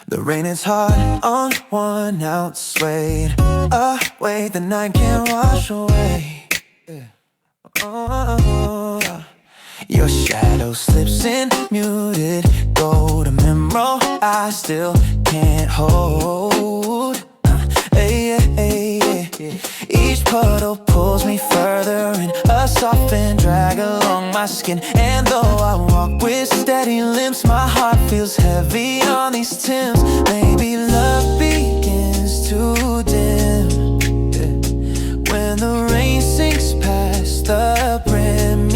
The rain is hard on one outweighed away the night can't wash away. Oh, your shadow slips in muted golden emerald I still can't hold. Each puddle pulls me further in a softened drag along my skin. And though I walk with steady limbs, my heart feels heavy on these Timbs. Maybe love begins to dim when the rain sinks past the brim.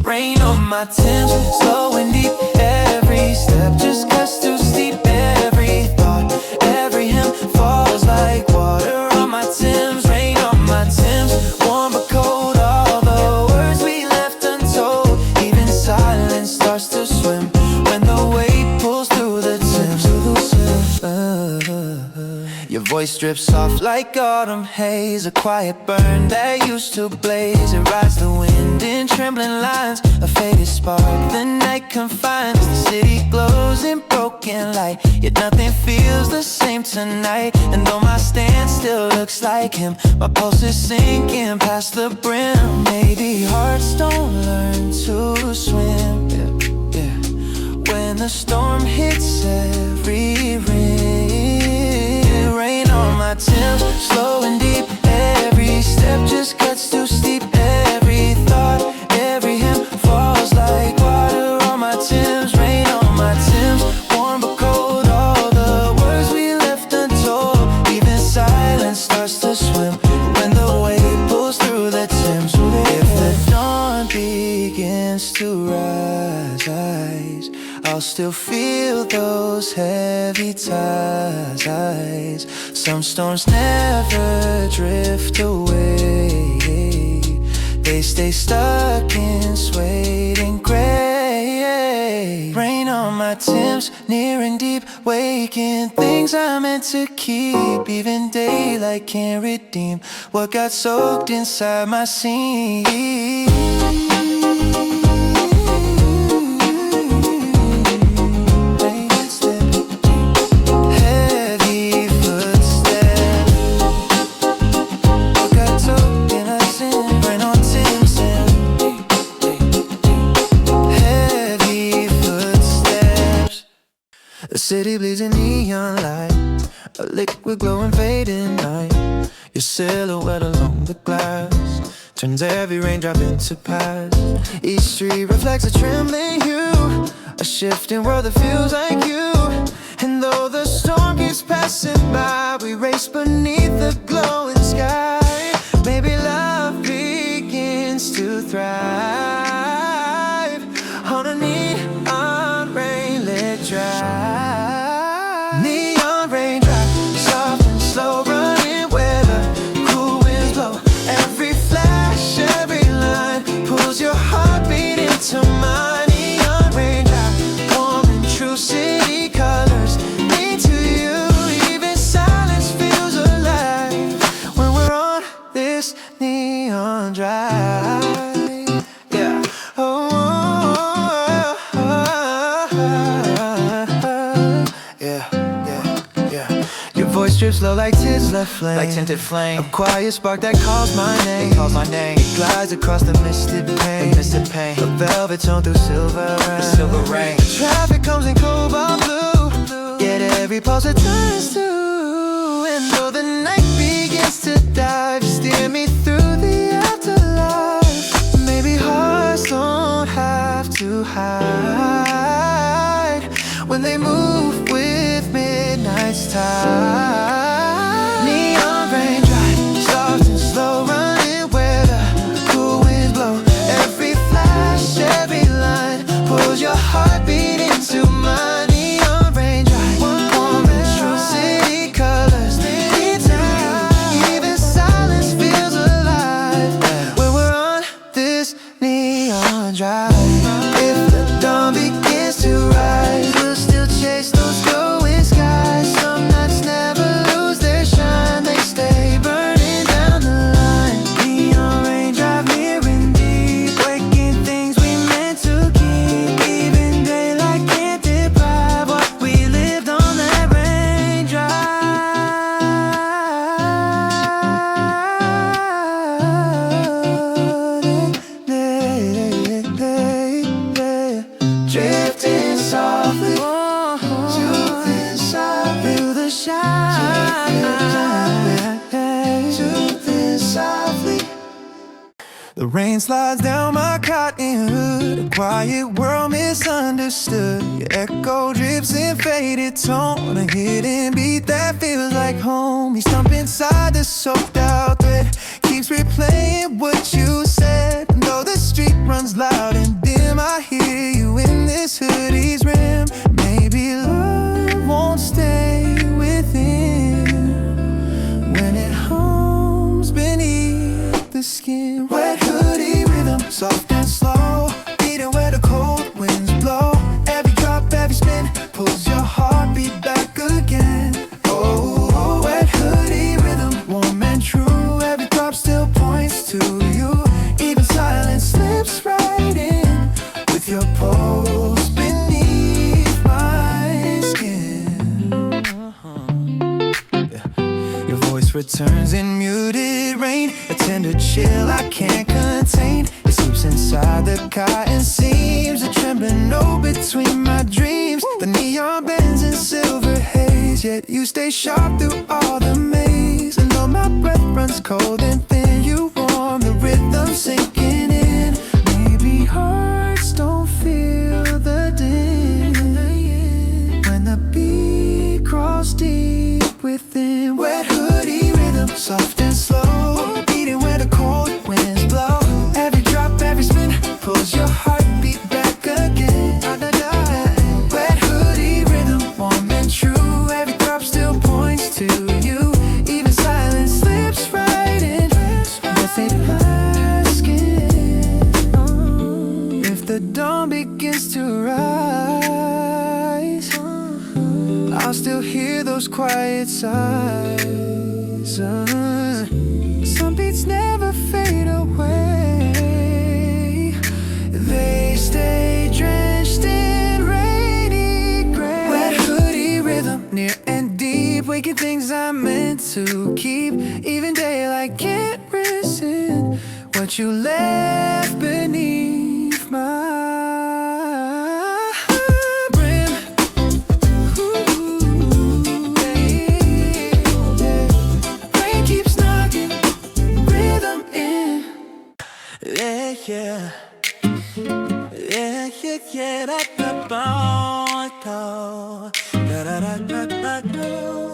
Rain on my Timbs, slow and deep. Every step just cuts too steep. Every thought, every hymn falls like water on my Timbs. Rain on my Timbs, warm but cold. All the words we left untold. Even silence starts to swim when the wave pulls through the Timbs. Your voice drips off like autumn haze, a quiet burn that used to blaze. It rides the wind in trembling lines, a faded spark the night confines. The city glows in broken light, yet nothing feels the same tonight. And though my stand still looks like him, my pulse is sinking past the brim. Maybe hearts don't learn to swim, when the storm hits every ring. Rain on my Timbs, slow and deep. Every step just cuts too steep. Every thought, every hymn falls like water on my Timbs. Rain on my Timbs, warm but cold. All the words we left untold. Even silence starts to swim when the wave pulls through the Timbs. If the dawn begins to rise, I'll still feel those heavy tides. Some storms never drift away, they stay stuck in suede and gray. Rain on my Timbs, near and deep, waking things I meant to keep. Even daylight can't redeem what got soaked inside my seam. The city bleeds in neon light, a liquid glowing fading night. Your silhouette along the glass turns every raindrop into past. Each street reflects a trembling hue, a shifting world that feels like you. And though the storm keeps passing by, we race beneath the glowing sky. Maybe love begins to thrive on a neon rainlit drive. Neon raindrop, soft and slow, running where the cool winds blow. Every flash, every line pulls your heartbeat into mine. Neon raindrop, warm and true, city colors into you. Even silence feels alive when we're on this neon drive. Yeah. Voice drips low like tears left flame, like tinted flame. A quiet spark that calls my name. It calls my name. It glides across the misted pain. The misted pain. A velvet tone through silver rain. The silver rain. Traffic comes in cobalt blue, yet every pulse it turns to. And though the night begins to dive, steer me through the afterlife. Maybe hearts don't have to hide when they move with midnight's tide. Neon raindrop, soft and slow, running where the cool winds blow. Every flash, every line pulls your heartbeat into mine. Neon raindrop, warm and true, city colors into you. Even silence feels alive when we're on this neon drive. If the dawn begins to rise, we'll still chase those glowing skies. Some nights never The rain slides down my cotton hood, a quiet world misunderstood. Your echo drips in faded tone, a hidden beat that feels like home. You stump inside the soaked out thread, keeps replaying what you said. And though the street runs loud and dim, I hear you in this hoodie's rim. Maybe love won't stay within when it hums beneath the skin. Wet hoodie rhythm, soft and slow, beating where the cold winds blow. Every drop, every spin pulls your heartbeat back again. Oh, wet hoodie rhythm, warm and true. Every drop still points to you. Even silence slips right in with your pulse beneath my skin. Your voice returns in muted rain, a tender chill I can't contain. It seeps inside the cotton seams, a trembling note between my dreams. The neon bends in silver haze, yet you stay sharp through all the maze. And though my breath runs cold and thin, you warm the rhythm sinking in. Maybe hearts don't feel the din when the beat crawls deep within. Wet hoodie rhythm, soft and slow, beating where the cold winds blow. Every drop, every spin pulls your heartbeat back again. Wet hoodie rhythm, warm and true. Every drop still points to you. Even silence slips right in within my skin. If the dawn begins to rise, I'll still hear those quiet sighs. Some beats never fade away, they stay drenched in rainy gray. Wet hoodie rhythm, near and deep, waking things I meant to keep. Even daylight can't resist what you left beneath my brim. Rain keeps knocking, rhythm in. Yeah, yeah. Yeah, yeah, yeah, da da da.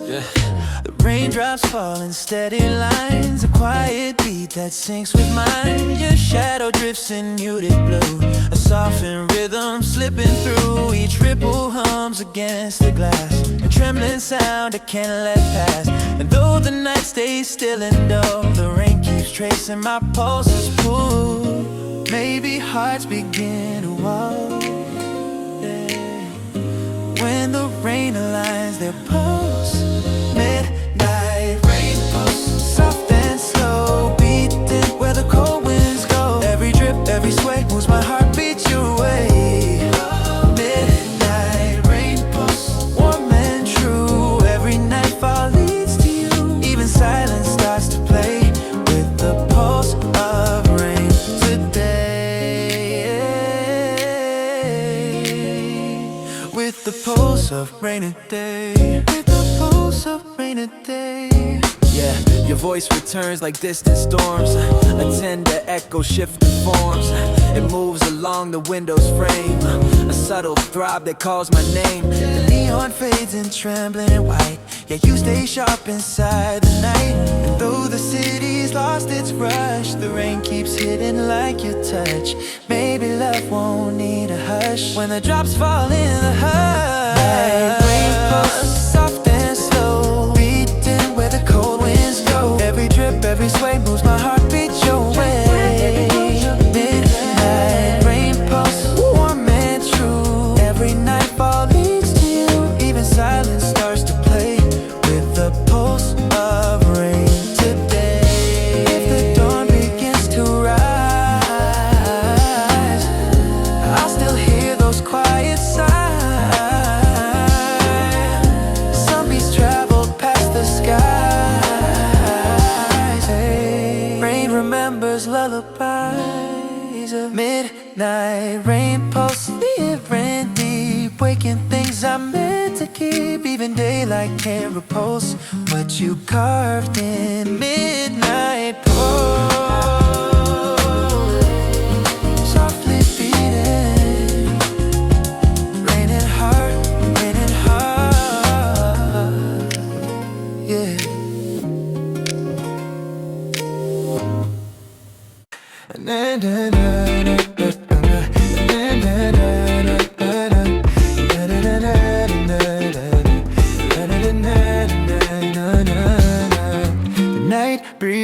Yeah. The raindrops fall in steady lines, a quiet beat that syncs with mine. Your shadow drifts in muted blue, a softened rhythm slipping through. Each ripple hums against the glass, a trembling sound I can't let pass. And though the night stays still and dull, the rain keeps tracing my pulses pull. Maybe hearts begin to walk, yeah, when the rain aligns their pulse. Midnight rain pulse, soft and slow, beating where the cold winds go. Every drip, every sway moves my heartbeat your way. Midnight rain pulse, warm and true. Every nightfall leads to you. Even silence starts to play with the pulse of rain today. With the pulse of rainy day. With the pulse of rainy day. Yeah, your voice returns like distant storms, a tender echo shifting forms. It moves along the window's frame, a subtle throb that calls my name. The neon fades in trembling white, yet you stay sharp inside the night. And though the city's lost its rush, the rain keeps hitting like your touch. Maybe love won't need a hush when the drops fall in the hush. Rain pulse, soft and slow, beating where the cold winds go. Every drip, every sway moves my heartbeat your way. Midnight rain pulse, warm and true. Every nightfall leads to you. Even silence starts to play with the pulse of rain today. If the dawn begins to rise, I'll still hear those quiet sighs. Some beats traveled past the skies. Hey, rain remembers lullabies of midnight rain pulse, near-and deep, waking things I meant to keep. Even daylight can't repulse what you carved in midnight pulse.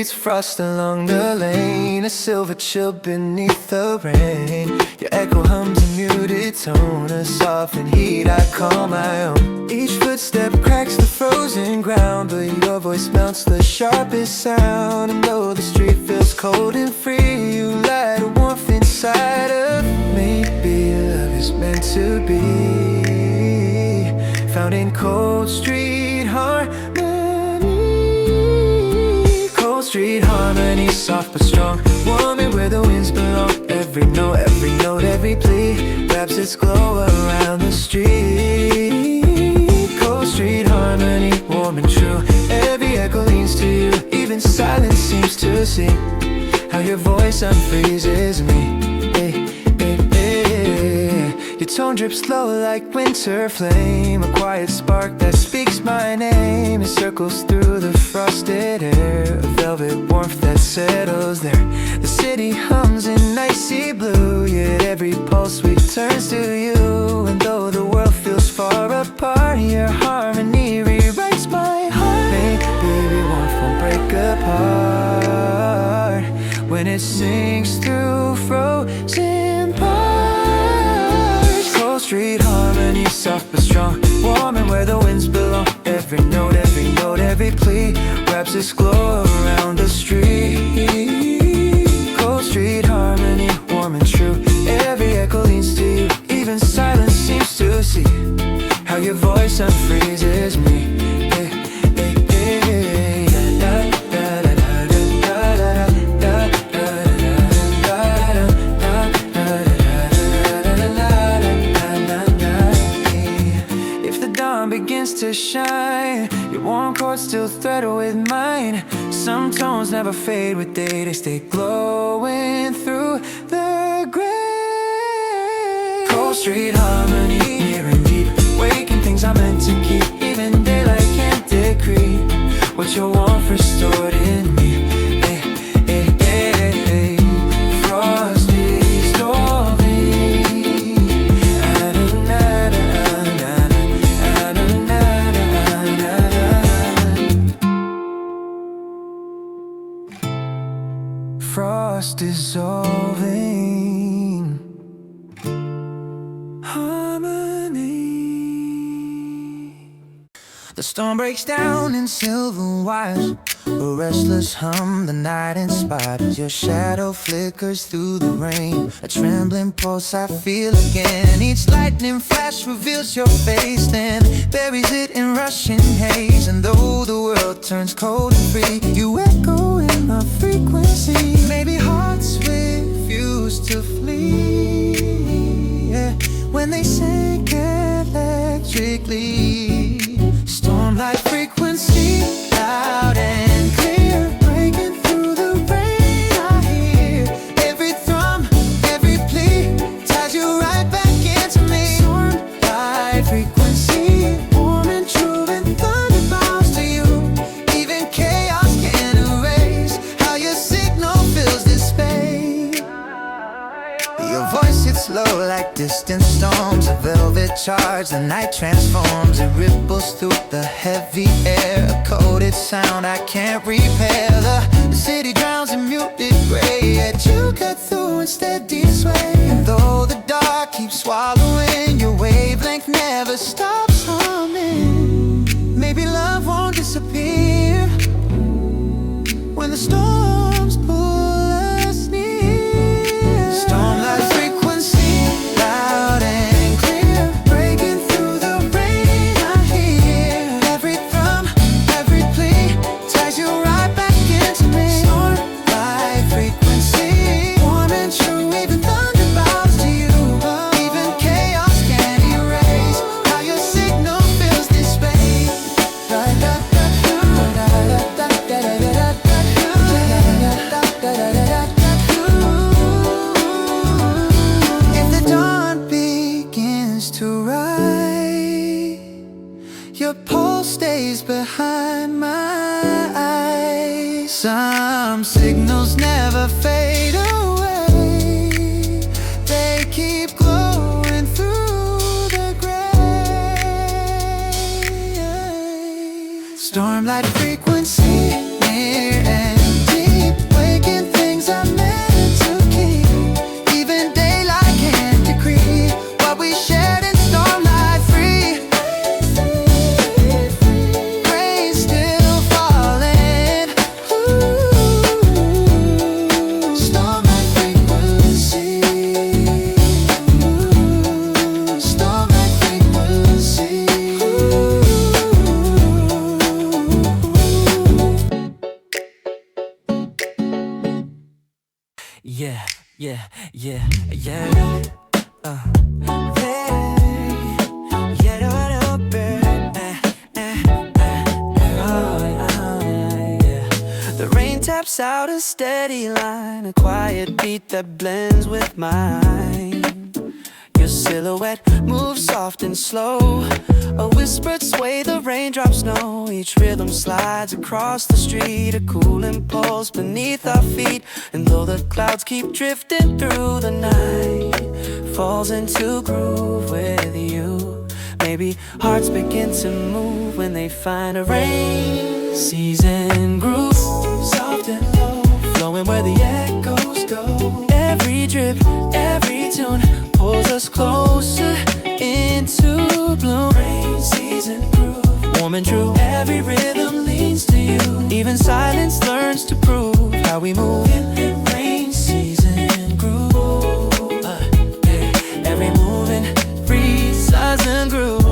streets, frost along the lane, a silver chill beneath the rain. Your echo hums a muted tone, a softened heat I call my own. Each footstep cracks the frozen ground, but your voice melts the sharpest sound. And though the street feels cold and free, you light a warmth inside of me. Maybe love is meant to be found in cold street harmony. Cold street harmony, soft but strong, warming where the winds belong. Every note, every plea wraps its glow around the street. Cold street harmony, warm and true. Every echo leans to you, even silence seems to see how your voice unfreezes me. Hey, hey, hey. Your tone drips slow like winter flame, a quiet spark that speaks my name. It circles through the frosted air, a velvet warmth that settles there. The city hums in icy blue, yet every pulse returns to you. And though the world feels far apart, your harmony rewrites my heart. Baby, warmth won't break apart when it sinks through frozen parts. Cold street harmony, soft but strong, warming where the winds belong. Every note, every plea wraps its glow around the street. Cold street harmony, warm and true. Every echo leans to you, even silence seems to see how your voice unfreezes me. Hey, hey, hey, hey. Begins to shine, your warm chords still thread with mine. Some tones never fade with day, they stay glowing through the gray. Cold street harmony, near and deep, waking things I meant to keep. Even daylight can't decree what your warmth restored in me. Hey, hey, hey, hey. Frosty, stormy. Frost dissolving, harmony. The storm breaks down in silver wires, a restless hum the night inspires. Your shadow flickers through the rain, a trembling pulse I feel again. Each lightning flash reveals your face, then buries it in rushing haze. And though the world turns cold and free, you echo in my frequency. Maybe hearts refuse to flee, yeah, when they sink electrically. Stormlight frequency, loud and clear, breaking through the rain. I hear every thrum, every plea ties you right back into me. Stormlight frequency, warm and true, and thunder bounds to you. Even chaos can erase how your signal fills this space. Your voice hits low like distant storms, a velvet charge the night transforms. It ripples through the heavy air, a coded sound I can't repair. The city drowns in muted gray, yet you cut through and steady sway. And though the dark keeps swallowing, your wavelength never stops humming. Maybe love won't disappear when the storms pull us near. Stormlight frequency, loud and clear, breaking through the rain. I hear every thrum, every plea ties you right back into me. Stormlight frequency, warm and true, even thunder bows to you. Even chaos can erase how your signal fills this space. If the dawn begins to rise, your pulse stays behind my eyes. Some signals never fade away, they keep glowing through the gray. Stormlight frequency, near and deep. yeah, yeah, yeah. The rain taps out a steady line, a quiet beat that blends with mine. Your silhouette moves soft and slow, a whispered sway the raindrops know. Each rhythm slides across the street, a cool impulse beneath our feet. And though the clouds keep drifting through the night, falls into groove with you. Maybe hearts begin to move when they find a rain season groove, soft and low, flowing where the echoes go. Every drip, every tune pulls us closer into bloom. Rain season groove, warm and true. Every rhythm leads to you. Even silence learns to prove how we move in rain season groove. Every moving free season groove.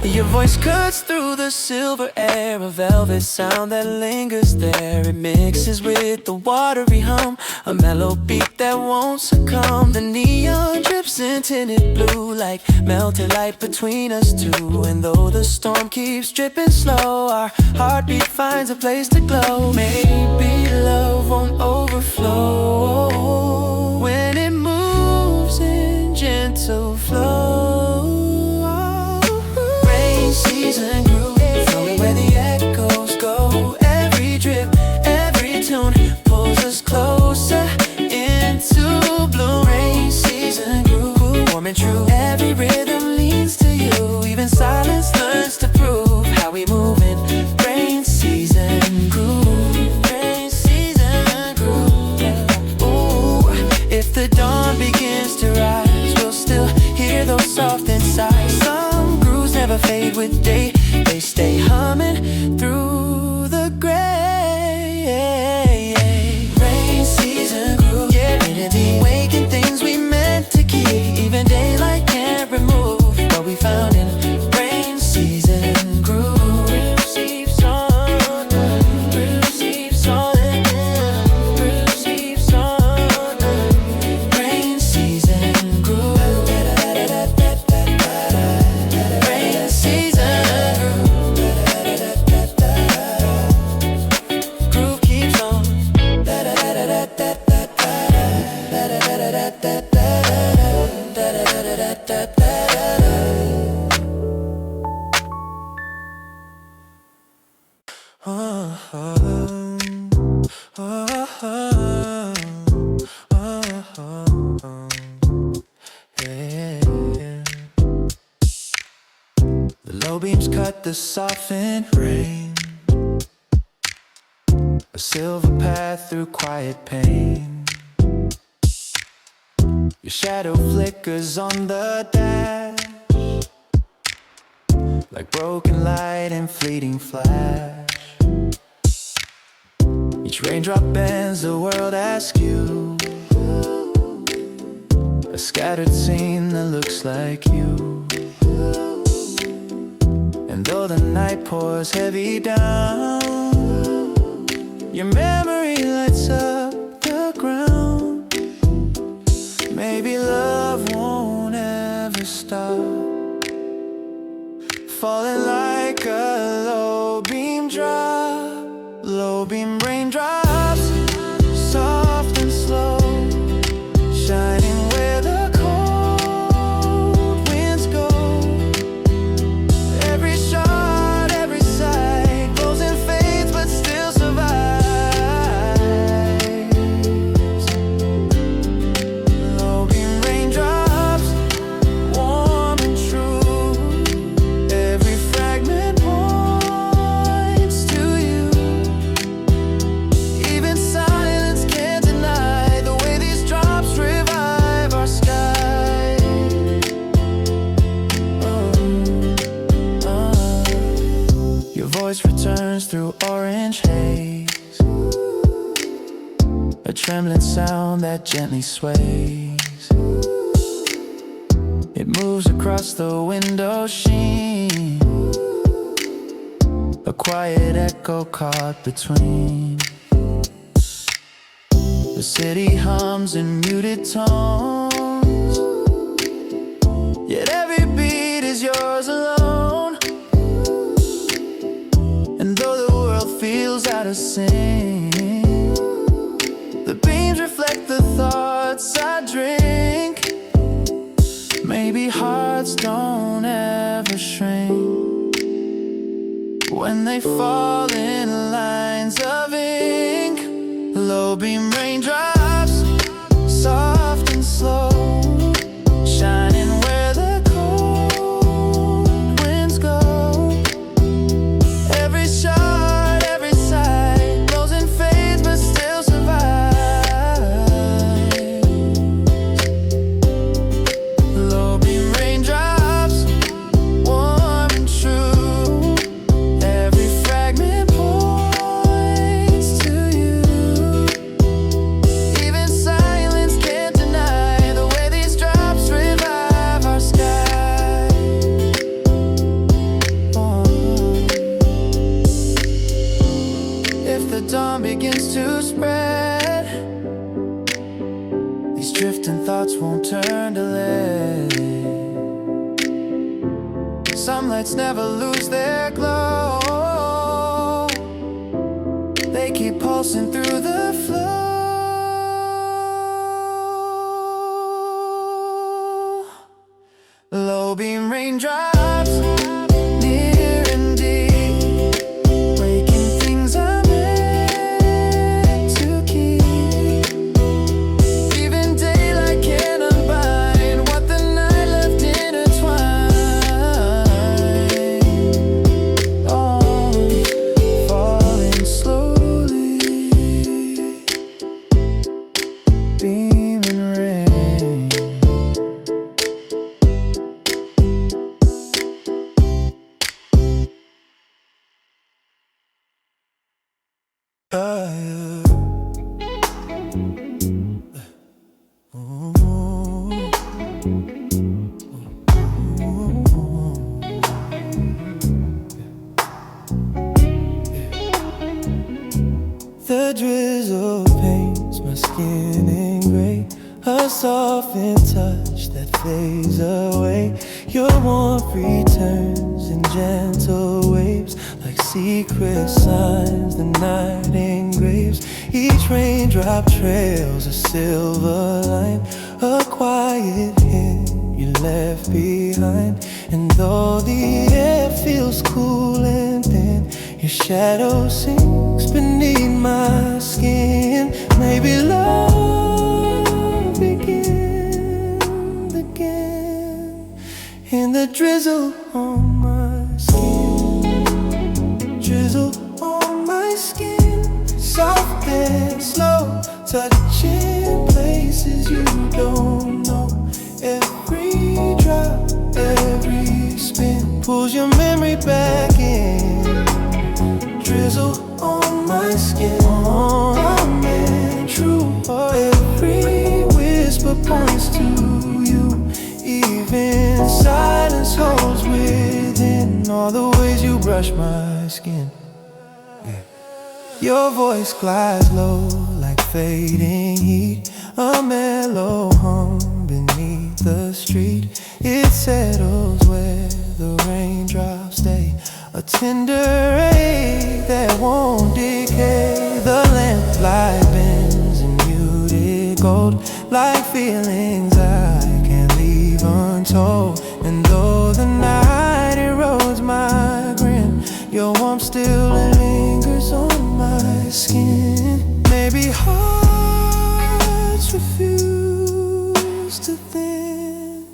Your voice cuts through the silver air, a velvet sound that lingers there. It mixes with the watery hum, a mellow beat that won't succumb. The neon drips in tinted blue like melted light between us two. And though the storm keeps dripping slow, our heartbeat finds a place to glow. Maybe love won't overflow when it moves in gentle flow. Season groove, flowing where the echoes go. Every drip, every tune pulls us closer into bloom. Rain season groove, warm and true. Every rhythm leads to you. Even silence learns to prove how we move in rain season groove. Rain season groove. Ooh, if the dawn begins to rise, we'll still hear those soft insights. Some grooves never fade with day, they stay humming through the gray. Rain season groove, yeah, in the waking things we meant to keep. Even daylight can't remove what we found in rain season groove. Receives on, receives on, receives on. Rain season groove. Rain season. Groove keeps on. The low beams cut the softened rain, a silver path through quiet pain. Your shadow flickers on the dash, like broken light and fleeting flash. Each raindrop bends the world askew, a scattered scene that looks like you. And though the night pours heavy down, your memory lights up the ground. Maybe love won't ever stop, falling like a low beam drop. Low beam raindrops, soft and slow, shining where the cold winds go. Every shot, every sight glows and fades but still survives. Low beam raindrops, warm and true. Every fragment points to you. Even silence can't deny the way these drops revive our sky. Your voice returns through orange haze, a trembling sound that gently sways. It moves across the window sheen, a quiet echo caught between. The city hums in muted tones, yet every beat is yours alone. And though the world feels out of sync, the beams reflect the thoughts I drink. Maybe hearts don't ever shrink when they fall in lines of ink. Low beam raindrops, soft and slow, shining where the cold winds go. Every shot, every sight, blows and fades but still survives. Low beam raindrops, warm and true. Every fragment points to you. Even silence can't deny the way these drops revive our sky. Oh. If the dawn begins to spread, these drifting thoughts won't turn to lead. Some lights never lose their glow, they keep pulsing through the flow. Low beam raindrops, near and deep, waking things I meant to keep. Even daylight can't unbind what the night left intertwined. Oh, falling slowly, beam and rain. The drizzle paints my skin in gray, a softened touch that fades away. Your warmth returns in gentle waves, like secret signs the night engraves. Each raindrop trails a silver line, a quiet hint you left behind. And though the air feels cool and thin, your shadow sinks beneath my skin. Maybe love begins again in the drizzle on my skin. Drizzle on my skin, soft and slow, touching places you don't know. Every drop, every spin pulls your memory back in. Drizzle on my skin, warm and true. Every whisper points to you. Even silence holds within all the ways you brush my skin. Your voice glides low like fading heat, a mellow hum beneath the street. It settles where the raindrops stay, a tender ache that won't decay. The lamplight bends in muted gold, like feelings I can't leave untold. And though the night erodes my grin, your warmth still lingers on my skin. Maybe hearts refuse to thin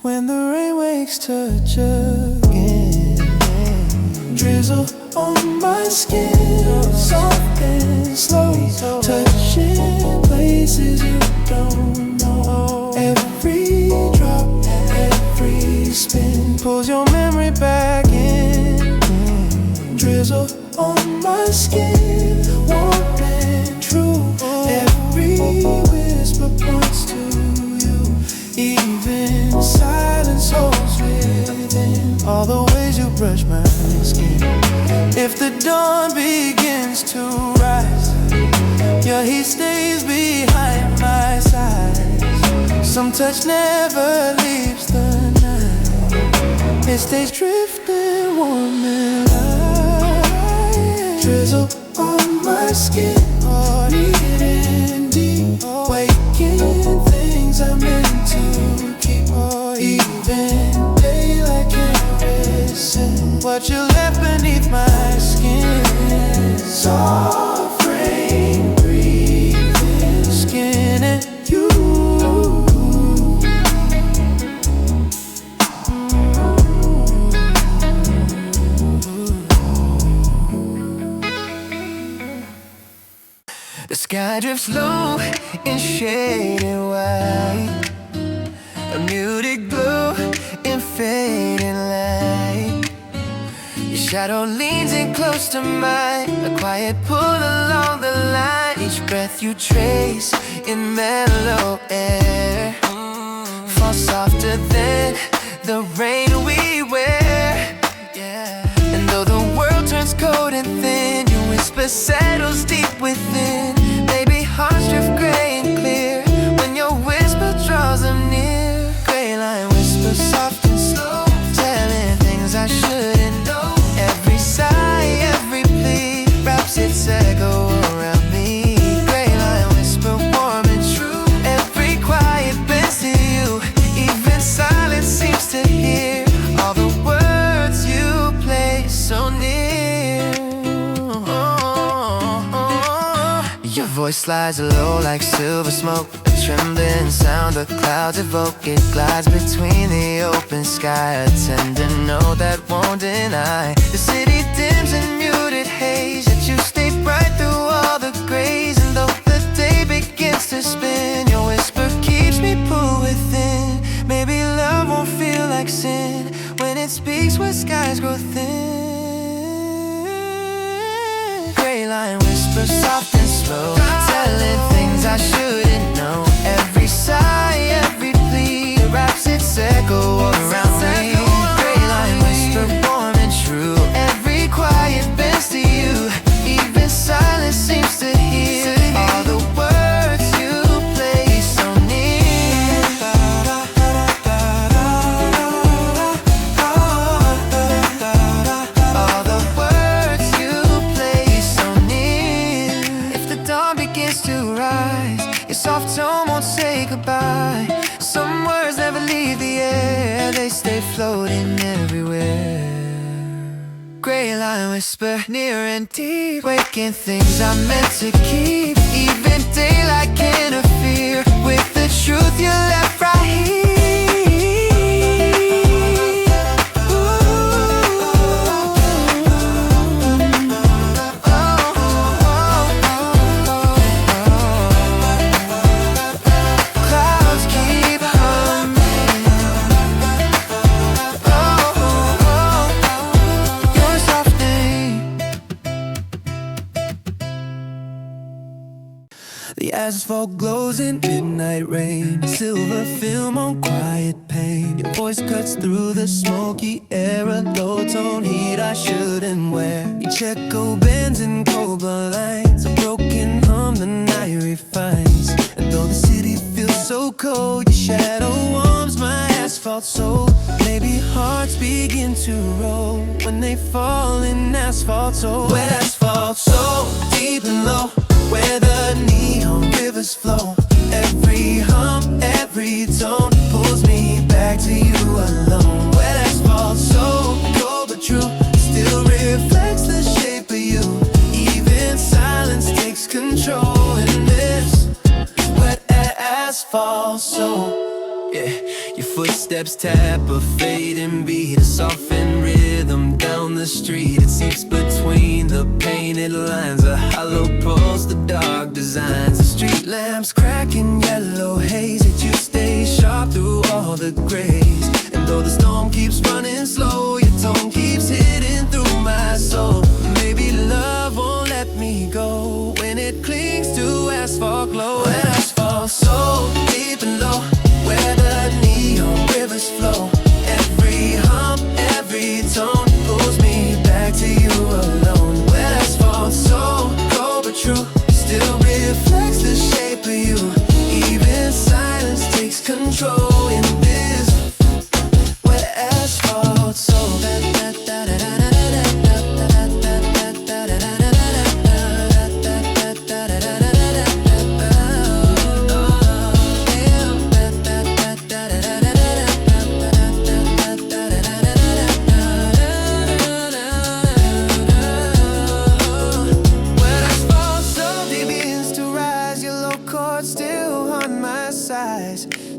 when the rain wakes touch again. Drizzle on my skin, soft and slow, touching places you don't know. Every drop, every spin pulls your memory back in. Drizzle on my skin, warm and true. Every whisper points to you. Even silence Yeah, he stays behind my side. Some touch never leaves the night. It stays drifting warm and light. Drizzle on my skin, hidden deep, waking things I meant to keep. Even daylight can't listen. What you left beneath my skin, soft rain breathing, skin and you. The sky drifts low in shaded white, a muted glow in fading light. Your shadow leans in close to mine, a quiet pull along the line. Each breath you trace in mellow air falls softer than the rain we wear. And though the world turns cold and thin, your whisper settles deep within. Baby, hearts drift gray and clear when your whisper draws them near. Greyline whisper soft and slow, telling things I shouldn't know. Every sigh, every plea wraps its echo around me. Greyline whisper warm and true, every quiet bends to you. Even silence seems to hear all the words you place so near. Your voice slides low like silver smoke, a trembling sound the clouds evoke. It glides between the open sky, a tender note that won't deny. The city dims in muted haze, yet you stay bright through all the grays. And though the day begins to spin, your whisper keeps me pulled within. Maybe love won't feel like sin when it speaks where skies grow thin. Greyline whisper soft and slow, telling things I shouldn't know. Every sigh, every plea wraps its echo around me. Greyline whisper warm and true, every quiet bends to you. Even silence seems to hear all the words you play so near. All the words you play so near. If the dawn begins to rise, your soft tone won't say goodbye. Some words never leave the air, they stay floating everywhere. Greyline whisper near and deep, waking things I meant to keep. Even daylight can't interfere with the truth you left right here. Clouds keep humming. You're softening. The asphalt glows in midnight rain, silver film on quiet pain. Your voice cuts through the smoky air, a low tone heat I shouldn't wear. Each echo bends in cold blood lines, a broken hum the night refines. And though the city feels so cold, your shadow warms my asphalt soul. Maybe hearts begin to roll when they fall in asphalt soul. Wet asphalt so deep and low, where the neon rivers flow. Every hum, every tone pulls me back to you alone. Wet asphalt so cold but true, still reflects the shape of you. Even silence takes control in this wet asphalt so. Yeah, your footsteps tap a fading beat, a softened rhythm down the street. It seeps between the painted lines, a hollow pulse, the dark designs. The street lamps cracking yellow haze, yet you stay sharp through all the grays. And though the storm keeps running slow, your tone keeps hitting through my soul. Maybe love won't let me go when it clings to asphalt glow. And asphalt so deep and low, where the neon rivers flow. Every hum, every tone pulls me back to you alone. Wet asphalt so cold but true, still real. reflects the shape of you. Even silence takes control in this wet asphalt soul.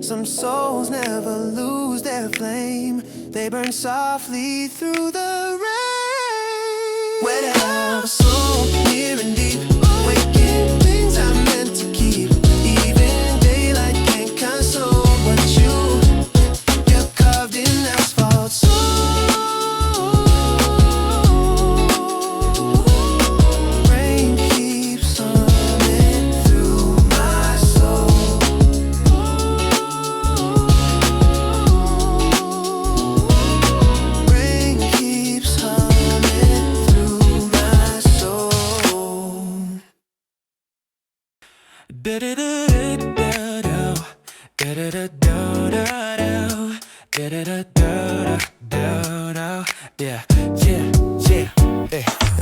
Some souls never lose their flame. They burn softly through the rain. Where to have a soul near and deep, waking things I meant to keep. Even daylight can't console what you're carved in asphalt soul. Rain keeps humming through my soul.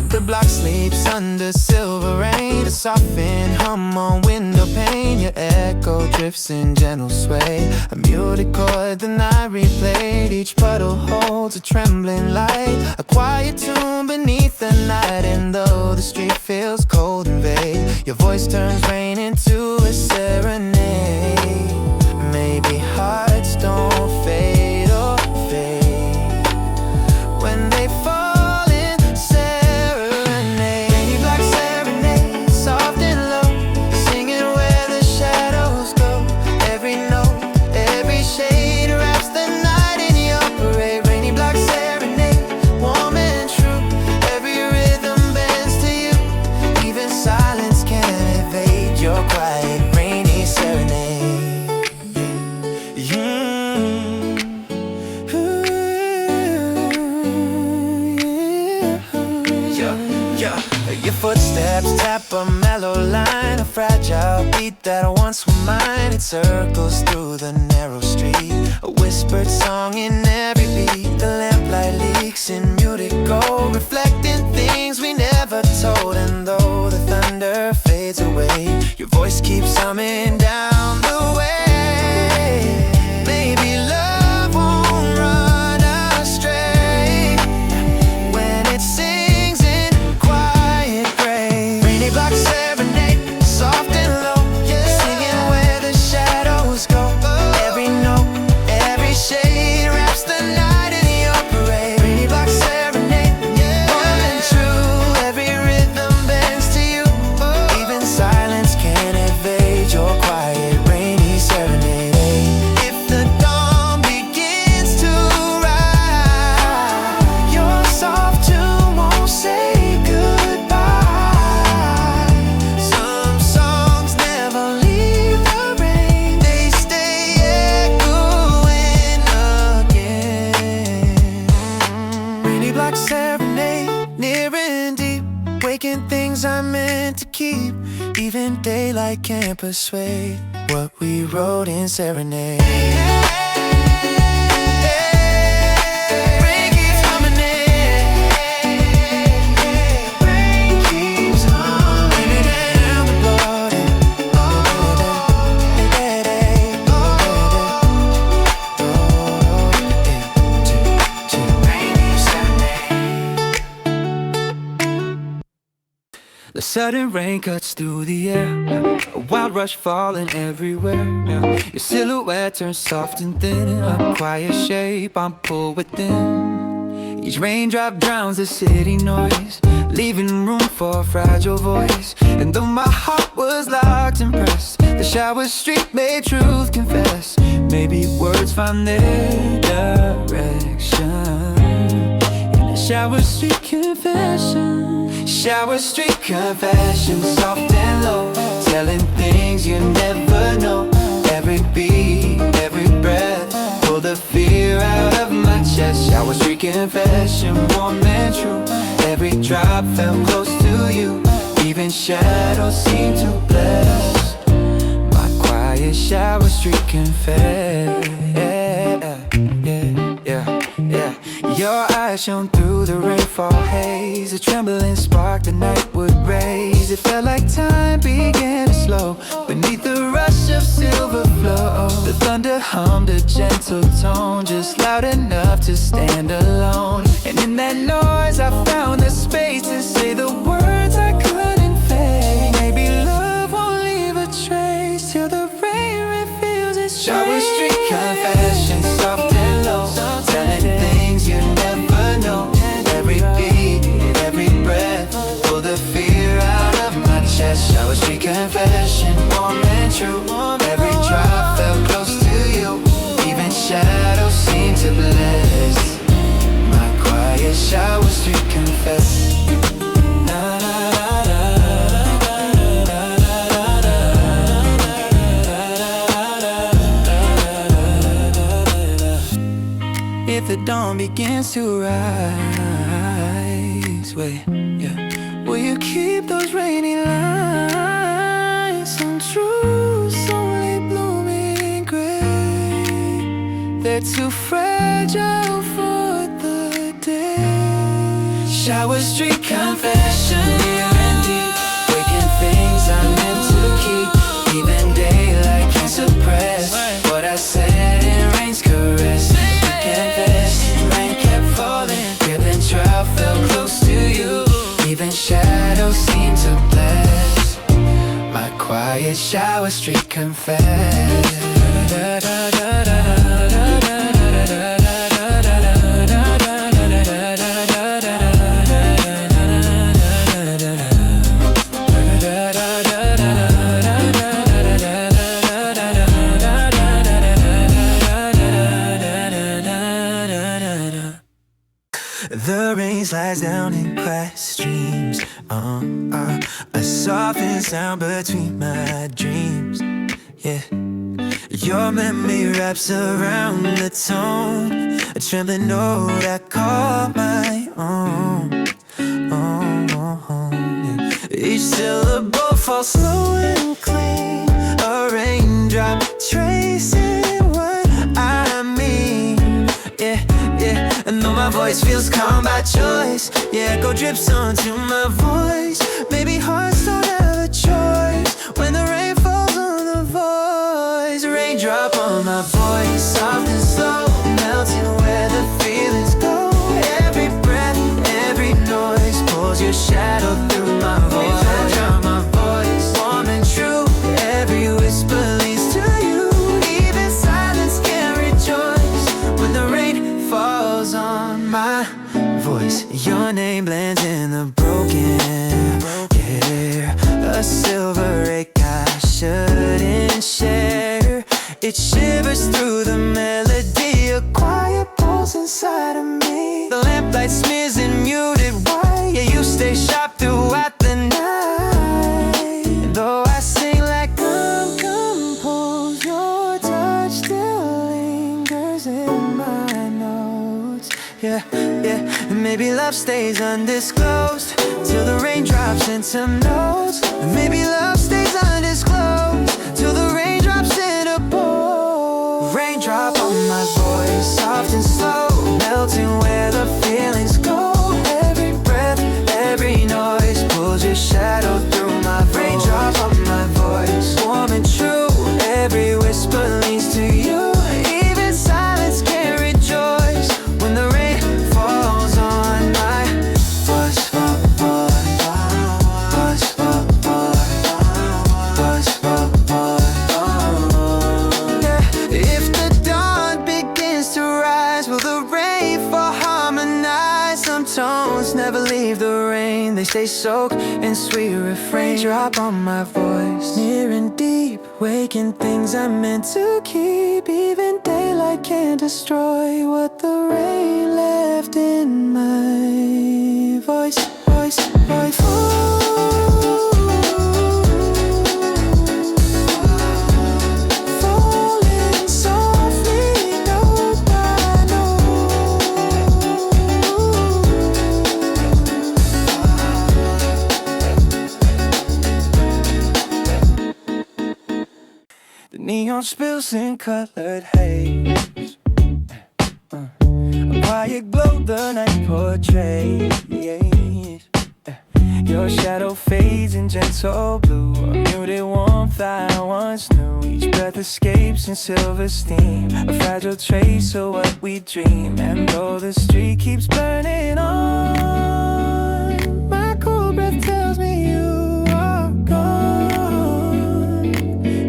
The block sleeps under silver rain. A softened hum on window pane. Your echo drifts in gentle sway. A muted chord the night replayed. Each puddle holds a trembling light. A quiet tune beneath the night. And though the street feels cold and vague, your voice turns rain into a serenade. Maybe hearts don't fade or fade when they fall. Your footsteps tap a mellow line, a fragile beat that once was mine. It circles through the narrow street, a whispered song in every beat. The lamplight leaks in muted gold, reflecting things we never told. And though the thunder fades away, your voice keeps humming down the way. Maybe love won't run astray when it sings in quiet gray. Rainy block serenade, soft and low, singing where the shadows go. Every note, every shade wraps the night in your parade. Rainy block serenade, warm and true. Every rhythm bends to you. Even silence can't evade your quiet rainy serenade. If the dawn begins to rise, your soft tune won't say goodbye. Some songs never leave the rain, they stay echoing again. Rainy block serenade, near and deep, waking things I meant to keep. Even daylight can't persuade what we wrote in Serenade. Rain keeps coming in. Rain keeps humming down the blood. The sudden rain cuts through the air, a wild rush falling everywhere. Your silhouette turns soft and thin, a quiet shape I'm pulled within. Each raindrop drowns the city noise, leaving room for a fragile voice. And though my heart was locked and pressed, the shower street made truth confess. Maybe words find their direction in a shower street confession. Shower street confession, soft and low, telling things you never know. Every beat, every breath, pull the fear out of my chest. Shower street confession, warm and true. Every drop felt close to you. Even even shadows seem to bless. My quiet shower street confess. Your eyes shone through the rainfall haze. A trembling spark the night would raise. It felt like time began to slow beneath the rush of silver flow. The thunder hummed a gentle tone, just loud enough to stand alone. And in that noise I found the space to say the words I couldn't fake. Maybe love won't leave a trace till the rain reveals its face. Shower street confession, soft and low, telling things you never know. Every beat, every breath, pull the fear out of my chest. Shower street confession, warm and true. Every drop felt close to you. Even shadows seem to bless. My quiet shower street confess. If the dawn begins to rise, wait, yeah, will you keep those rainy lines untrue? Only blooming gray, they're too fragile for the day. Shower street confession, near and deep, waking things I meant to keep. Even daylight can't suppress what I said in rain's caress. Rain kept falling, dripping trout fell close to you. Even shadows seem to bless. My quiet shower street confess. The rain slides down in quiet streams. A softened sound between my dreams. Yeah, your memory wraps around the tone. A trembling note I call my own. Yeah. Each syllable falls slow and clean. A raindrop tracing what I mean. Yeah. And though my voice feels calm by choice, yeah, echo drips onto my voice. Maybe hearts don't have a choice when the rain falls on the voice. Raindrop on my voice, soft and slow, melting where the feelings go. Every breath, every noise pulls your shadow through my voice. Raindrop my voice, warm and true. Every whisper leads to you. Even silence can rejoice when the rain falls on my voice. Your name blends in the broken air. A silver ray I shouldn't share. It shivers through the melody. A quiet pulse inside of me. The lamplight smears in muted white. Yeah, you stay sharp throughout the night. And though I sing like I'm composed, your touch still lingers in my notes. Yeah. Maybe love stays undisclosed till the rain drops into notes. Maybe love stays undisclosed till the rain drops in a bowl. Raindrop on my voice, soft and slow, melting where the feelings go. Every breath, every noise pulls your shadow through my voice. Raindrop on my voice, warm and true. Every whisper leads to you. Even silence can rejoice when the rain falls on my voice. Yeah. If the dawn begins to rise, will the rain fall harmonize? Some tones never leave the rain, they stay soaked in sweet refrain. Drop on my voice, near and deep, waking things I meant to keep. Even daylight can't destroy what the rain left in my voice. Falling softly, note by note. neon spills in colored haze. A quiet glow the night portrays. Your shadow fades in gentle blue, a muted warmth I once knew. Each breath escapes in silver steam, a fragile trace of what we dream. And though the street keeps burning on, my cold breath tells me you are gone.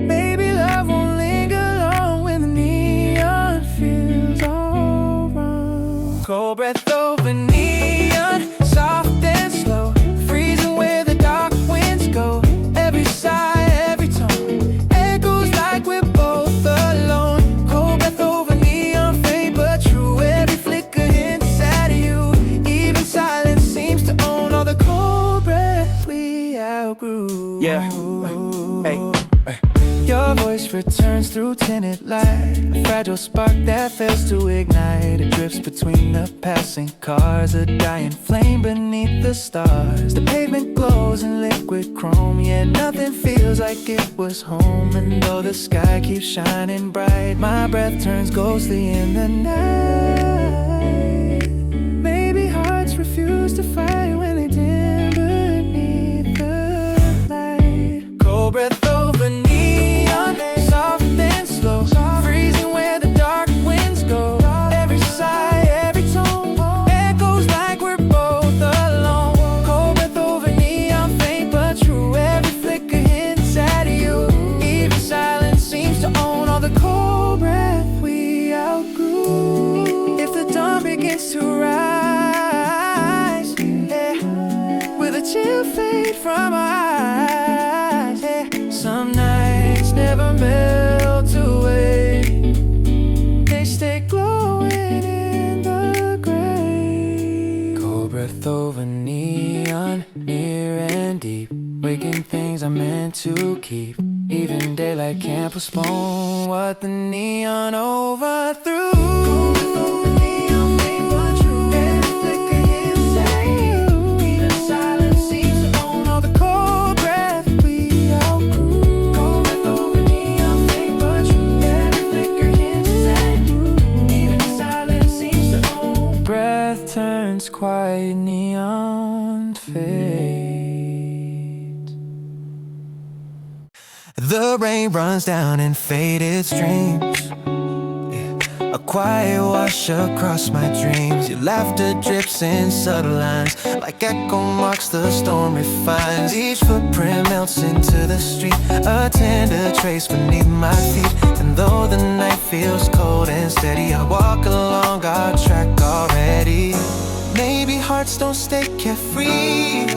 Maybe love won't linger long when the neon feels all wrong. Cold breath over neon, soft and slow, freezing where the dark winds go. Every sigh, every tone echoes like we're both alone. Cold breath over neon, faint but true. Every flicker hints at you. Even silence seems to own all the cold breath we outgrew. Yeah. Hey. Your voice returns through tinted light, a fragile spark that fails to ignite. It drifts between the passing cars, a dying flame beneath the stars. The pavement glows in liquid chrome, yet nothing feels like it was home. And though the sky keeps shining bright, my breath turns ghostly in the night. Maybe hearts refuse to fight when they dim beneath the light. Cold breath over neon, soft and slow, freezing where the dark winds go. Every sigh, every tone echoes like we're both alone. Cold breath over neon, faint but true. Every flicker hints at you. Even silence seems to own all the cold breath we outgrew. If the dawn begins to rise, will the chill fade from our eyes? Some nights never melt away, they stay glowing in the gray. Cold breath over neon, near and deep, waking things I meant to keep. Even daylight can't postpone what the neon overthrew. Cold breath over neon, faint but true. Every flicker hints at you. Even silence seems to own all the cold breath we outgrew. Cold breath over neon, faint but true. Every flicker hints at you. Even silence seems to own. Breath turns quiet, neon fades. The rain runs down in faded streams, a quiet wash across my dreams. Your laughter drips in subtle lines, like echo marks the storm refines. Each footprint melts into the street, a tender trace beneath my feet. And though the night feels cold and steady, I walk along our track already. Maybe hearts don't stay carefree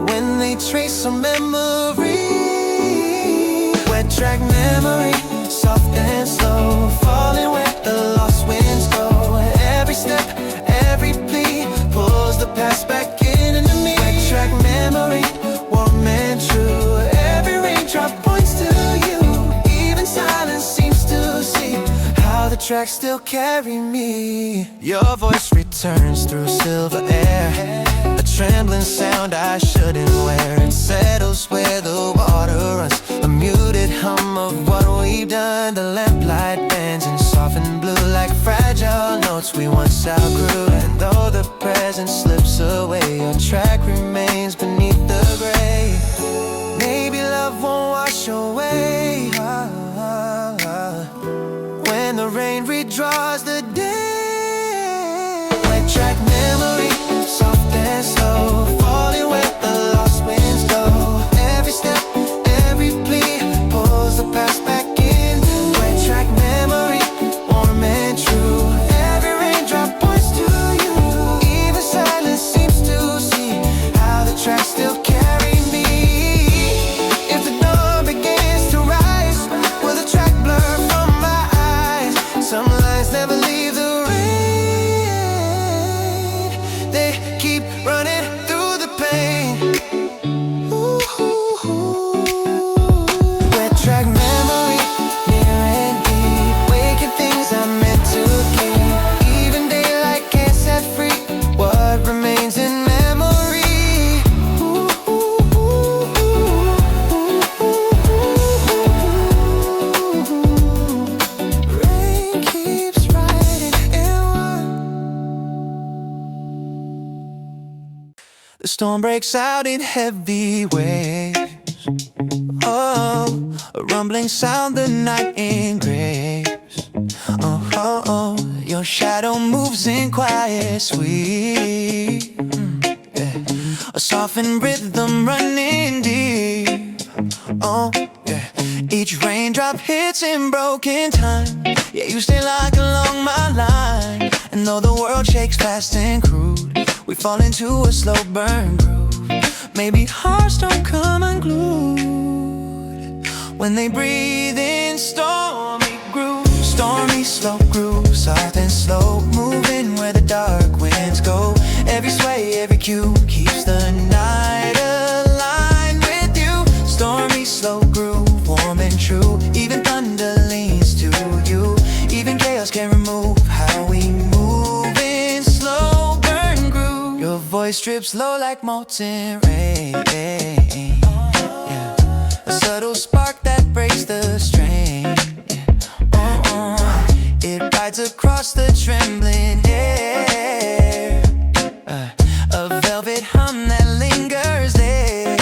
when they trace a memory. Wet track memory, soft and slow, falling where the lost winds go. Every step, every plea pulls the past back in into me. Wet track memory, warm and true. Every raindrop points to you. Even silence seems to see how the tracks still carry me. Your voice returns through silver air, a trembling sound I shouldn't wear. It settles where the water runs, a muted hum of what we've done. The lamplight bends in softened blue, like fragile notes we once outgrew. And though the present slips away, your track remains beneath the gray. Maybe love won't wash away when the rain redraws the day. Wet track memory, soft and slow, falling where the lost winds storm breaks out in heavy waves. Oh, a rumbling sound the night engraves. Oh, your shadow moves in quiet, sweet. A softened rhythm running deep. Oh, yeah. Each raindrop hits in broken time. Yeah, you stay like along my line. And though the world shakes fast and crude, we fall into a slow burn groove. Maybe hearts don't come unglued when they breathe in stormy grooves. Stormy slow groove, soft and slow, moving where the dark winds go. Every sway, every cue keeps the night aligned with you. Stormy slow groove, warm and true. Even thunder leans to you. Even chaos can remove how we move in slow burn groove. Your voice drips low like molten rain. Yeah. A subtle spark that breaks the strain. It rides across the trembling air. A velvet hum that lingers there.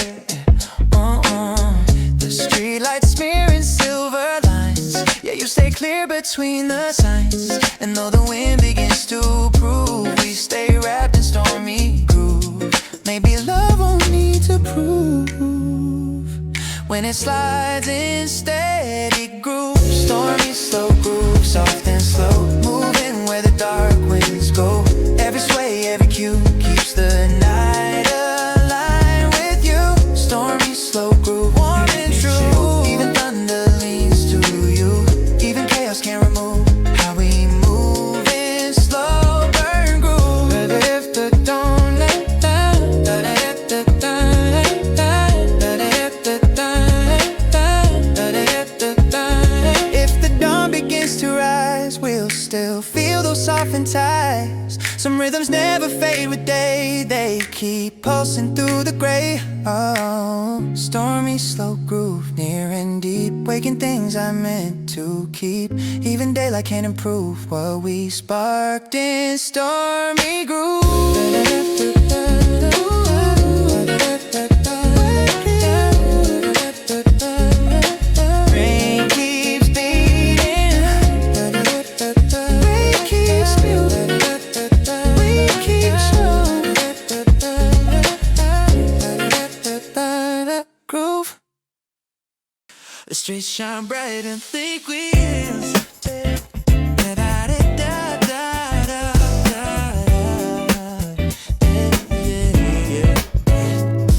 The streetlights smearing silver lines. Yeah, you stay clear between the signs. And though the wind begins to prove, we stay wrapped in stormy groove. Maybe love won't need to prove when it slides in steady groove. Stormy slow groove, soft and slow, moving where the dark winds go. Every sway, every cue keeps the night aligned with you. Stormy slow groove, warm and true. Even thunder leans to you. Even chaos can't remove how we move in slow burn groove. But if the dawn let down, if the dawn begins to rise, we'll still feel those softened ties. Some rhythms never fade with day, they keep pulsing through the gray. Oh, stormy slow groove, near and deep, waking things I meant to keep. Even daylight can't improve what we sparked in stormy groove. Rain keeps beating, rain keeps building, we keep showing. Groove. The streets shine bright and thick wheels.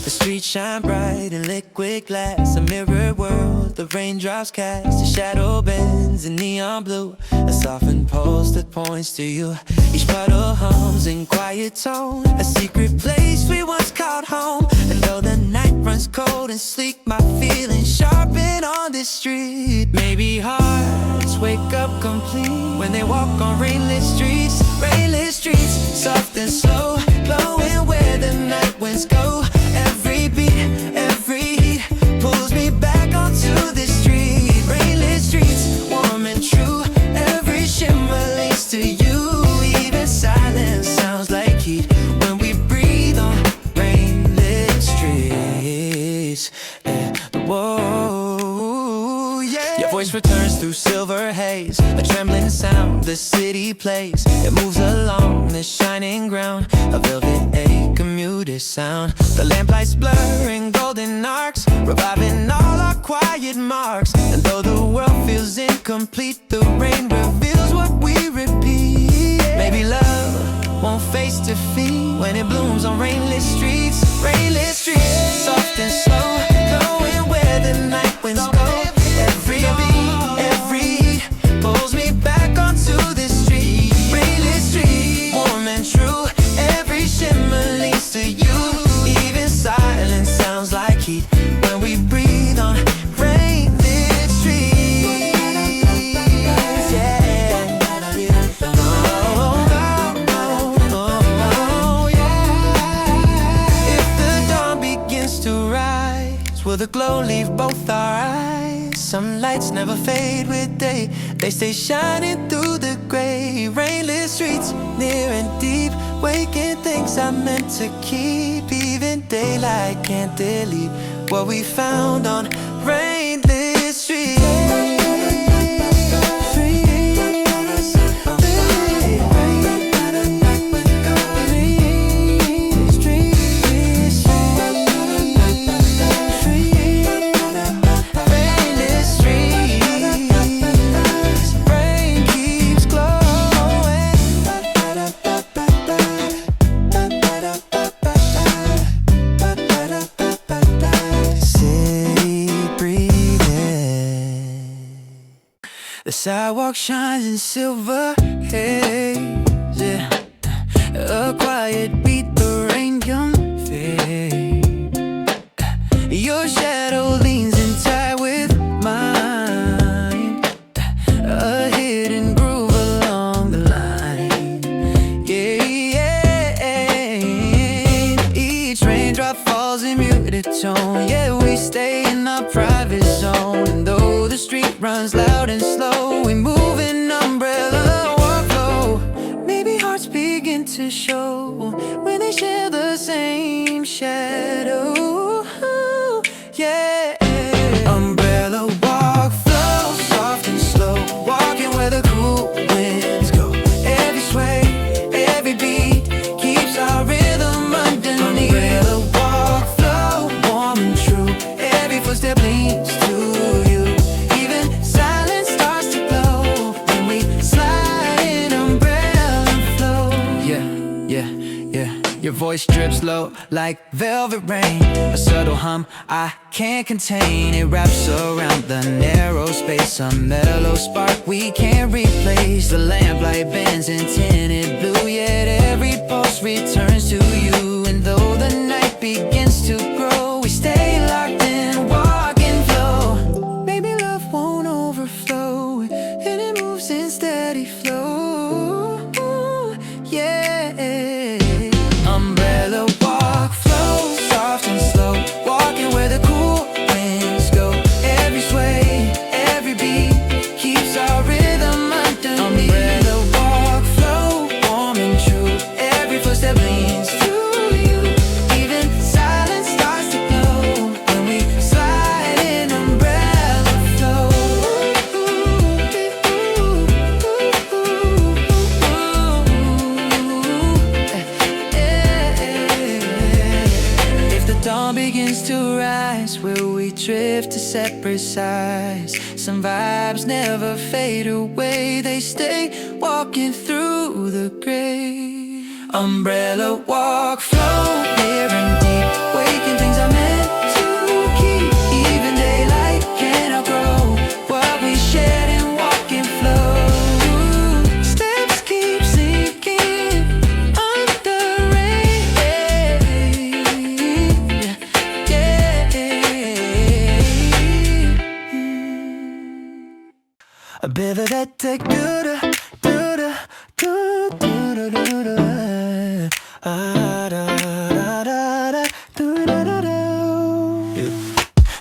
The streets shine bright in liquid glass, a mirror world. The raindrops cast a shadow bends in neon blue, a softened pulse that points to you. Each puddle hums in quiet tone, a secret place we once called home. And though the night runs cold and sleek, my feelings sharpen on this street. Maybe hearts wake up complete when they walk on rainlit streets. Rainlit streets, soft and slow, glowing where the night winds go. Every beat, every heat pulls me back onto this street. Rainlit streets, warm and true. Every shimmer leads to you. Even silence sounds like heat when we breathe on rainlit streets. Whoa, yeah. Your voice returns through silver haze, a trembling sound the city plays. It moves along the shining ground, a velvet 𝐏𝐿𝐴 sound. The lamplights blurring golden arcs, reviving all our quiet marks. And though the world feels incomplete, the rain reveals what we repeat. Maybe love won't face defeat when it blooms on rainlit streets. Rainlit streets, soft and slow, glowing where the night winds go. Every beat, every heat pulls me back onto this street. Rainlit street, warm and true. Every shimmer leads to you. Even silence sounds like heat when we breathe on rainlit streets. Yeah. Oh, yeah. If the dawn begins to rise, will the glow leave both our eyes? Some lights never fade with day, they stay shining through the gray. Rainlit streets, near and deep, waking things I meant to keep. Even daylight can't delete what we found on Rainlit Streets. The sidewalk shines in silver haze, yeah. A quiet beat, the rain can fade. Your shadow leans in tight with mine, a hidden groove along the line. Yeah, yeah. Each raindrop falls in muted tone. Yeah, we stay in our private zone. And though the street runs loud and slow, we move in umbrella workflow. Maybe hearts begin to show when they share the same shadow. Yeah. Umbrella walk, flow, soft and slow, walking where the cool winds go. Every sway, every beat keeps our rhythm underneath. Umbrella walk, flow, warm and true. Every footstep leads to you. Your voice drips low like velvet rain, a subtle hum I can't contain. It wraps around the narrow space, a mellow spark we can't replace. The lamplight bends in tinted blue, yet every pulse returns to you. And though the night begins to grow, we stay locked in walk and flow. Maybe love won't overflow, and it moves in steady flow. Yeah. Umbrella walk, flow, soft and slow, walking where the cool winds go. Every sway, every beat keeps our rhythm underneath. Umbrella walk, flow, warm and true. Every footstep leads to you. Even silence starts to glow when we slide in umbrella flow. Dawn begins to rise, where we drift to separate sides. Some vibes never fade away, they stay walking through the gray. Umbrella walk, flow, near and deep, waking things are meant to keep. Even daylight can't outgrow what we shared in walk and flow. Steps keep sinking under rain. A bit of that do-da, do-da, do-da, do-da, da-da-da-da, do-da-da-da.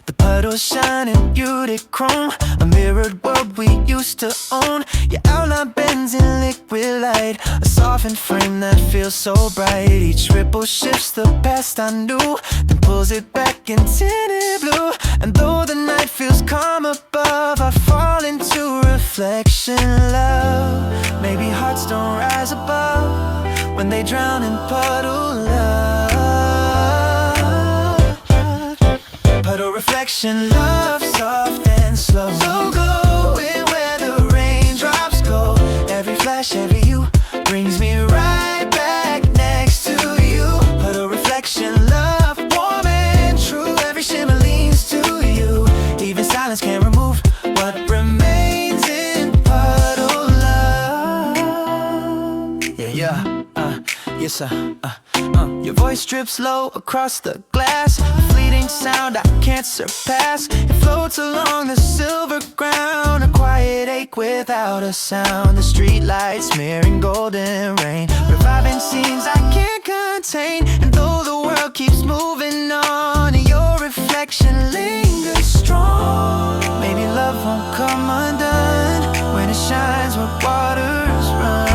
The puddle shining beauty chrome, a mirrored world we used to own. Your outline bends in liquid light, a softened frame that feels so bright. Each ripple shifts the past I knew, then pulls it back in tinted blue. And though the night feels calm above, I fall into reflection love. Maybe hearts don't rise above when they drown in puddle love. Puddle reflection love, soft and slow. So glowing where the raindrops go. Every flash, every hue brings me right back next to you. Puddle reflection love, warm and true. Every shimmer leans to you. Even silence can't remove what remains in puddle love. Yeah, yes sir. Your voice drips low across the glass, a fleeting sound I can't surpass. It floats along the silver ground, a quiet ache without a sound. The street lights smearing golden rain, reviving scenes I can't contain. And though the world keeps moving on, your reflection lingers strong. Maybe love won't come undone when it shines where waters run.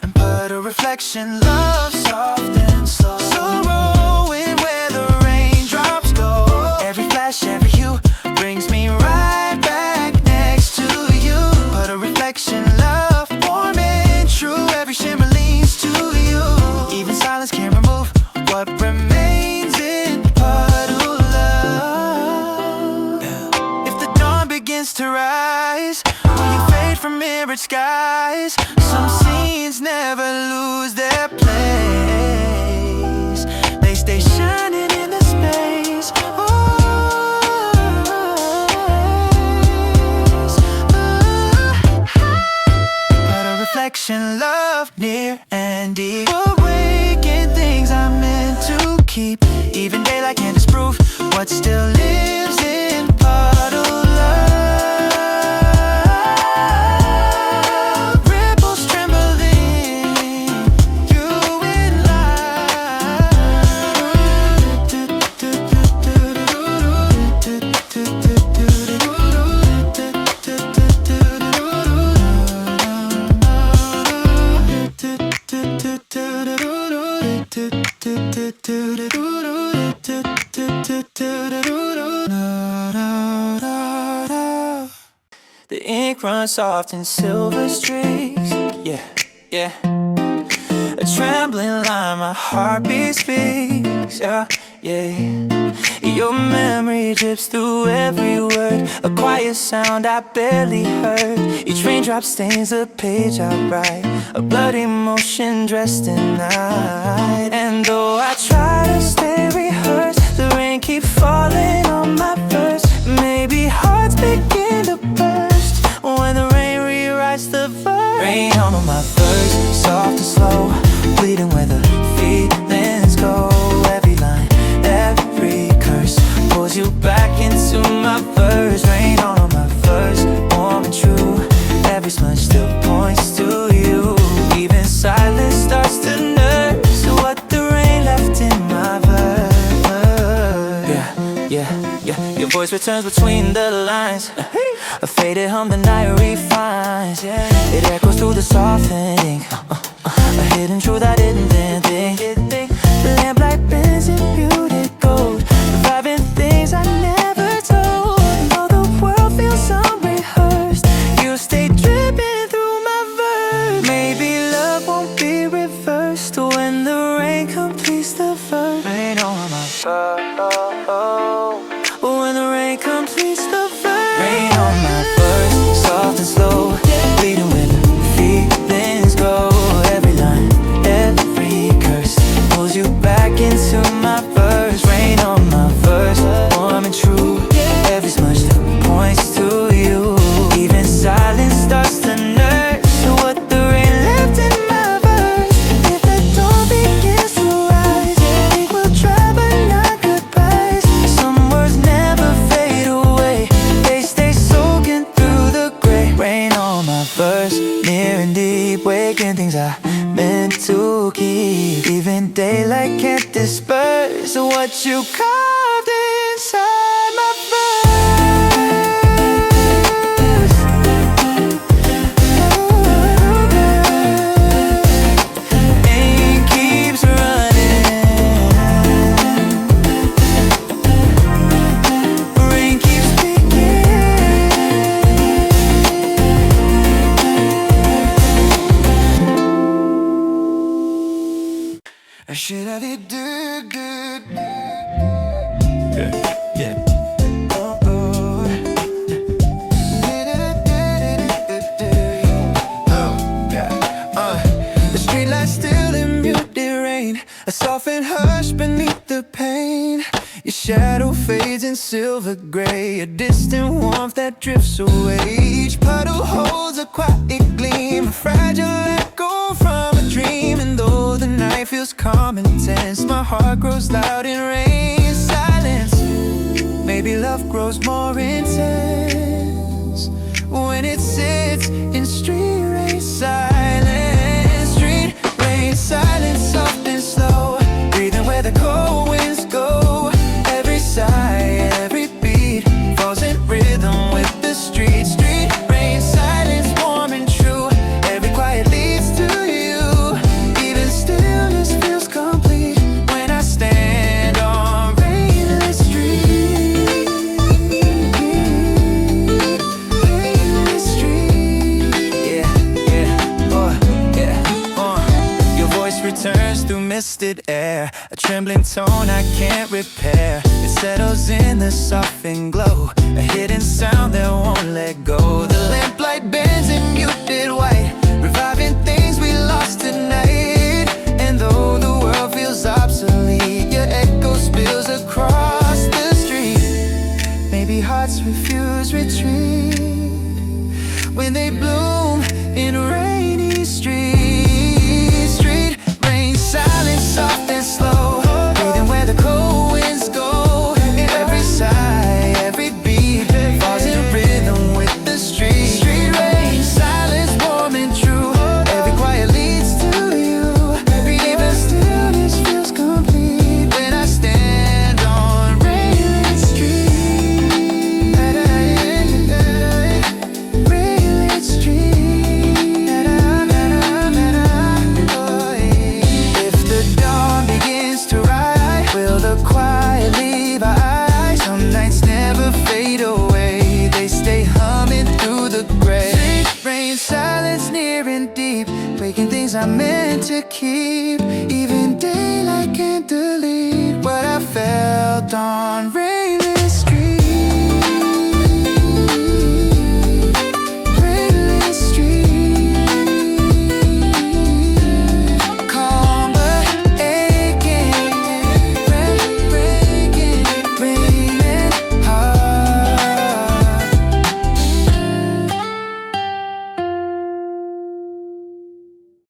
And put a reflection, love soft and Even daylight can't disprove what still lives in Puddle love. Ripples trembling, you in The ink runs soft in silver streaks. Yeah, yeah. A trembling line, my heartbeat speaks. Yeah, yeah. Your memory drips through every word, a quiet sound I barely heard. Each raindrop stains the page I write, a blood emotion dressed in night. And though I try to stay rehearsed, the rain keeps falling on my verse. Maybe hearts begin to burst when the rain rewrites the verse. Rain on my verse, soft and slow, bleeding where the feelings go. Every line, every curse pulls you back into my verse. Rain on my verse, warm and true. Every smudge still points to you. Even silence starts to nurse what the rain left in my verse. Yeah, yeah, yeah. Your voice returns between the lines. A faded hum the night refines. It echoes through the softening. A hidden truth I didn't think. The lamplight bends in muted gold, reviving things I never told. And though the world feels unrehearsed, you stay dripping through my verse. Maybe love won't be reversed when the rain completes the verse. Rain on my verse. When the rain completes the verse. Rain on my verse, soft and slow, bleeding where the feelings go. Every line, every curse pulls you back into my verse. Rain on my verse, warm and true. Every smudge that points to you. Even silence starts to nurse what the rain left in my verse. If the dawn begins to rise, think we'll try but not goodbyes. Some words never fade away, they stay soaking through the gray. Rain on my verse, near and deep, waking things I meant to keep. Even daylight can't disperse what you carved inside my verse. Rain keeps running, rain keeps speaking. Should I be do? Yeah, yeah. Oh, oh. Oh, yeah. The streetlights still in muted rain, a softened hush beneath the pain. Your shadow fades in silver gray, a distant warmth that drifts away. Each puddle holds a quiet gleam, a fragile echo from a dream. And though the night feels calm and tense, my heart grows loud in rain silence. Maybe love grows more intense when it sits in street rain silence. Street rain silence, soft and slow, breathing where the cold winds go. Every sigh, every beat falls in rhythm with the street. Street rain silence, warm and true. Every quiet leads to you. Even stillness feels complete when I stand on Rainlit Streets. Rainlit Streets. Yeah, yeah, yeah. Your voice returns through misted air, a trembling tone I can't repair. It settles in the softened glow, a hidden sound that won't let go. The lamplight bends in muted white, reviving things we lost tonight. And though the world feels obsolete, your echo spills across the street. Maybe hearts refuse retreat when they bloom in rainy streets. Street rain silence, soft and slow, breathing where the cold saying things I meant to keep. Even daylight can't delete what I felt on rainy